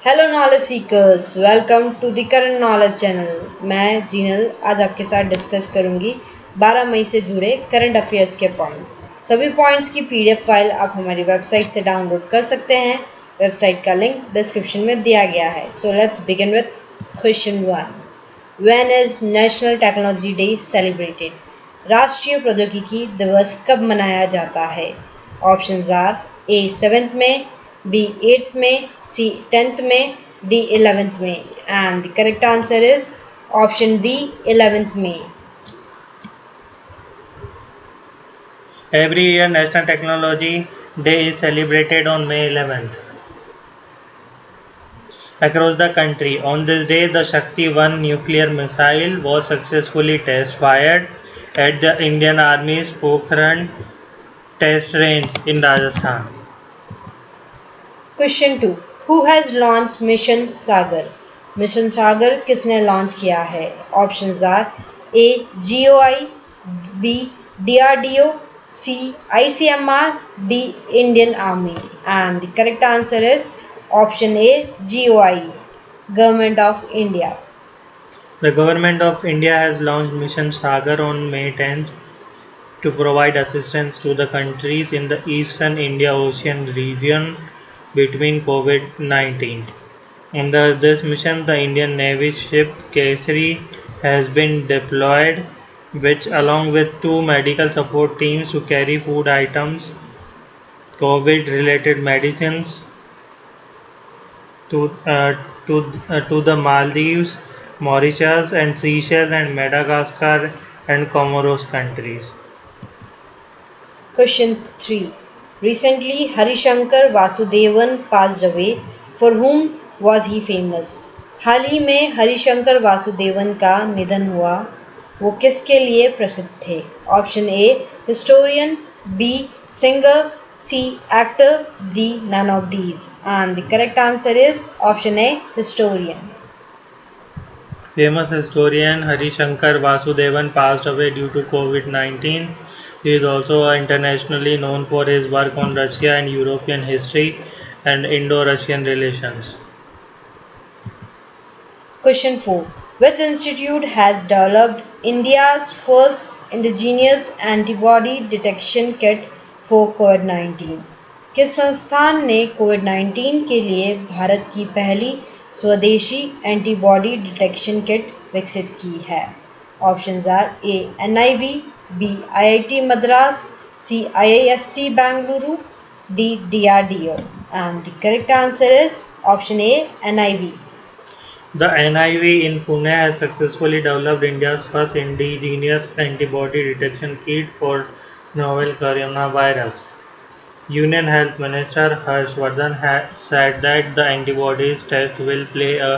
Hello knowledge seekers, welcome to the current knowledge channel. मैं जीनल आज आपके साथ डिस्कस करूंगी 12 मई से जुड़े करंट अफेयर्स के पॉइंट। सभी पॉइंट्स की पीडीएफ फाइल आप हमारी वेबसाइट से डाउनलोड कर सकते हैं। वेबसाइट का लिंक डिस्क्रिप्शन में दिया गया है। So let's begin with question 1। When is national technology day celebrated? राष्ट्रीय प्रौद्योगिकी दिवस कब मनाया जाता है? ऑप्शंस आर ए 7th में, बी 8th में, सी 10th में, डी 11th में। And the correct answer is option D 11th में। Every year, National Technology Day is celebrated on May 11th across the country. On this day, the Shakti 1 nuclear missile was successfully test fired at the Indian Army's Pokhran test range in Rajasthan. Question 2। Who has launch mission Sagar? Mission Sagar किसने launch किया है? Options are A GOI, B DRDO, C ICMR, D Indian army. And the correct answer is option A GOI, government of India. The Government of India has launched Mission Sagar on May 10th to provide assistance to the countries in the Eastern India Ocean region between COVID-19. Under this mission, the Indian Navy ship Kesari has been deployed, which, along with two medical support teams to carry food items, COVID-related medicines to the Maldives, Mauritius, and Seychelles, and Madagascar and Comoros countries. Question 3. Recently, Harishankar Vasudevan passed away. For whom was he famous? हाल ही में हरिशंकर वासुदेवन का निधन हुआ। वो किसके लिए प्रसिद्ध थे? Option A historian, B singer, C actor, D none of these. And the correct answer is option A historian. Famous historian Hari Shankar Vasudevan passed away due to COVID-19. He is also internationally known for his work on Russia and European history and Indo-Russian relations. Question 4. Which institute has developed India's first indigenous antibody detection kit for COVID-19? किस संस्थान ने कोविड-19 के लिए भारत की पहली स्वदेशी antibody detection kit विकसित की है? Options are A NIV, B IIT Madras, C IISc Bengaluru, D DRDO. And the correct answer is option A NIV. The NIV in Pune has successfully developed India's first indigenous antibody detection kit for novel coronavirus. Union Health Minister Harshvardhan said that the antibodies test will play a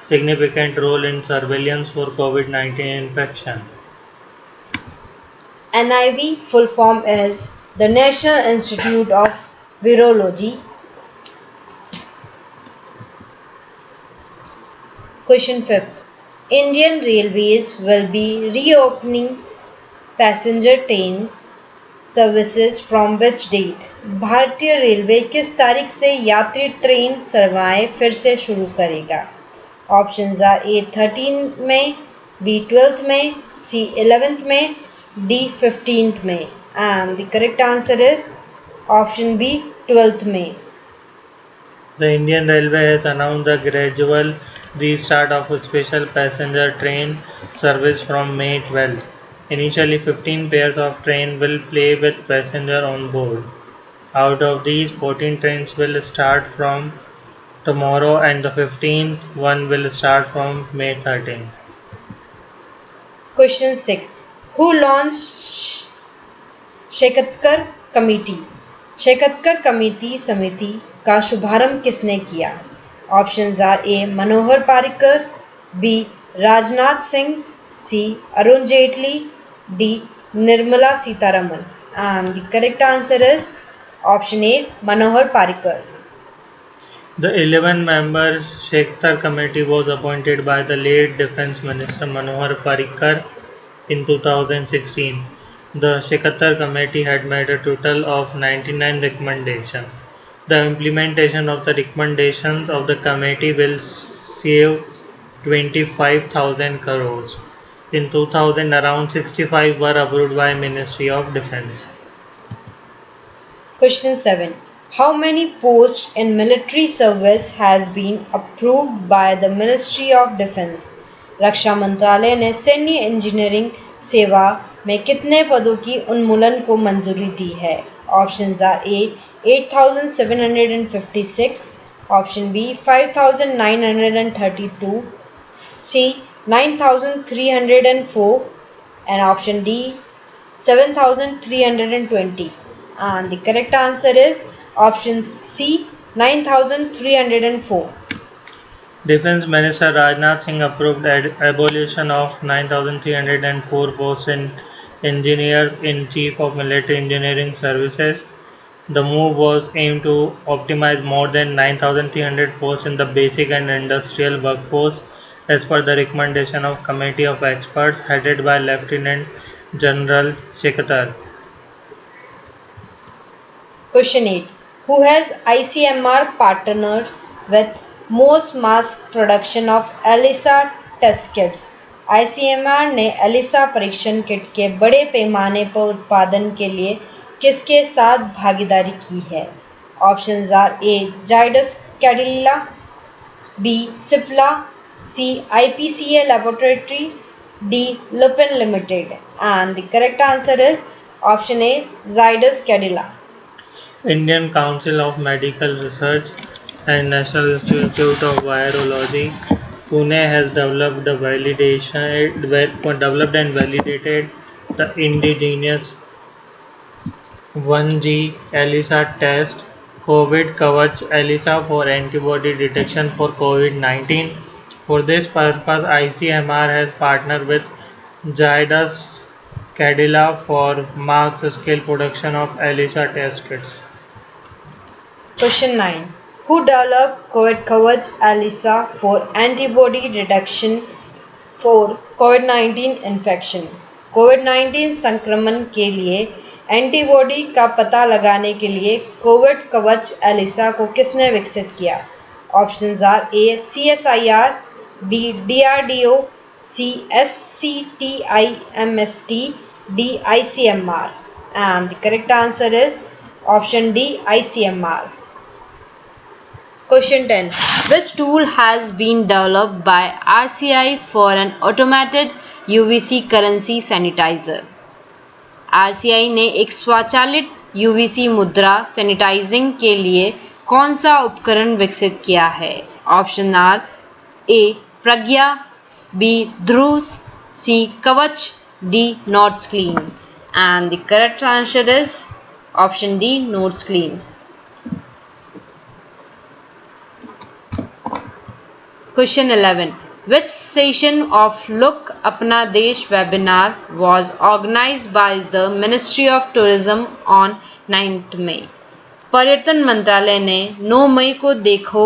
significant role in surveillance for COVID-19 infection. NIV full form is the National Institute of Virology. Question 5th. Indian Railways will be reopening passenger train services from which date? भारतीय railway किस तारीख से यात्री train सेवाएं फिर से शुरू करेगा? ऑप्शंस आर ए 13 में, बी 12th में, सी 11th में, डी 15th में। And the correct answer is option B 12th में। The Indian Railway has announced the gradual restart of a special passenger train service from May 12th. Initially, 15 pairs of trains will play with passengers on board. Out of these, 14 trains will start from tomorrow and the 15th one will start from May 13th. Question 6. Who launched Shekatkar committee? Shekatkar committee समिति का शुभारंभ किसने किया? Options are A Manohar Parrikar, B Rajnath Singh, C Arun Jaitley, D Nirmala Sitharaman. And the correct answer is option A Manohar Parrikar. The 11-member Shekhar committee was appointed by the late Defence Minister Manohar Parrikar in 2016. The Shekhar committee had made a total of 99 recommendations. The implementation of the recommendations of the committee will save 25,000 crores. In 2000, around 65 were approved by Ministry of Defense. Question 7. How many posts in military service has been approved by the Ministry of Defense? रक्षा मंत्रालय ने सैन्य engineering सेवा में कितने पदों की उन्मूलन को मंजूरी दी है? Options are A 8,756, option B 5,932, C 9,304 and option D 7,320. And the correct answer is option C 9,304. Defense Minister Rajnath Singh approved abolition of 9,304 posts in Engineer-in-Chief of Military Engineering Services. The move was aimed to optimize more than 9,300 posts in the basic and industrial workforce as per the recommendation of Committee of Experts headed by Lieutenant General Shekhatar. Question 8. Who has ICMR partnered with most mass production of ELISA test kits? ICMR ने Elisa परीक्षण kit के बड़े पैमाने पर उत्पादन के लिए किसके साथ भागीदारी की है? Options are A Zydus Cadila, B Cipla, C IPCA laboratory, D Lupin Limited. And the correct answer is option A Zydus Cadila. Indian Council of Medical Research and National Institute of Virology, Pune has developed and validated the indigenous 1G ELISA test, COVID Kavach ELISA for antibody detection for COVID-19. For this purpose, ICMR has partnered with Zydus Cadila for mass-scale production of ELISA test kits. Question 9. Who developed COVID Kavach ELISA for antibody detection for COVID-19 infection? COVID-19 संक्रमण के लिए antibody का पता लगाने के लिए Covid कवच Elisa को किसने विकसित किया? Options are A CSIR, B DRDO, C SCTIMST, D ICMR. And the correct answer is option D ICMR. Question 10. Which tool has been developed by RCI for an automated UVC currency sanitizer? RCI ने एक स्वचालित UVC मुद्रा sanitising के लिए कौन सा उपकरण विकसित किया है? Option are A Pragya, B Dhruv, C Kavach, D notes clean. And the correct answer is option D Notes Clean. Question 11. Which session of Look Apna Desh webinar was organized by the Ministry of Tourism on 9th May? पर्यटन मंत्रालय ने 9 मई को देखो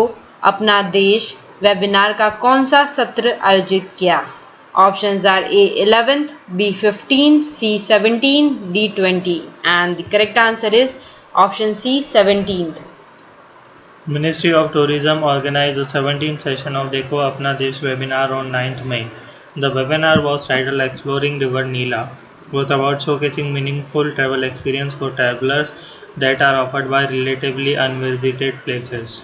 अपना देश webinar का कौन सा सत्र आयोजित किया? Options are A 11th, B 15, C 17, D 20. And the correct answer is option C 17th. Ministry of Tourism organized the 17th session of Dekho Apna Desh webinar on 9th May. The webinar was titled Exploring River Neela. It was about showcasing meaningful travel experience for travelers that are offered by relatively unvisited places.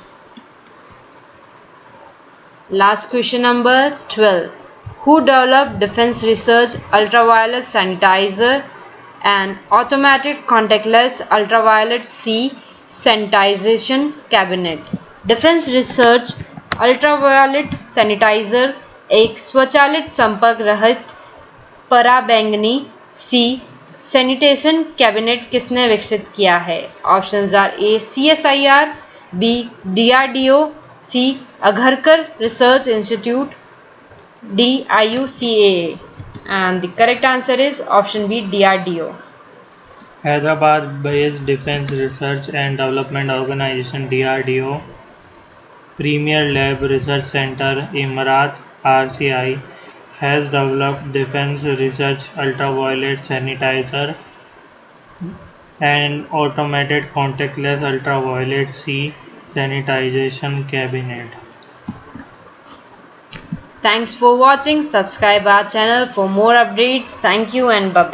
Last question number 12. Who developed Defense Research Ultraviolet Sanitizer and Automated Contactless Ultraviolet C Sanitization Cabinet? Defence research ultraviolet sanitiser एक स्वचालित संपर्क रहित पराबैंगनी सी sanitation cabinet किसने विकसित किया है? Options are A CSIR, B DRDO, C Agharkar research institute, D IUCAA. And the correct answer is option B DRDO. Hyderabad-based Defense Research and Development Organization (DRDO) Premier Lab Research Center Emarat (RCI) has developed Defense Research Ultraviolet Sanitizer and automated contactless ultraviolet C sanitization cabinet. Thanks for watching. Subscribe our channel for more updates. Thank you and bye bye.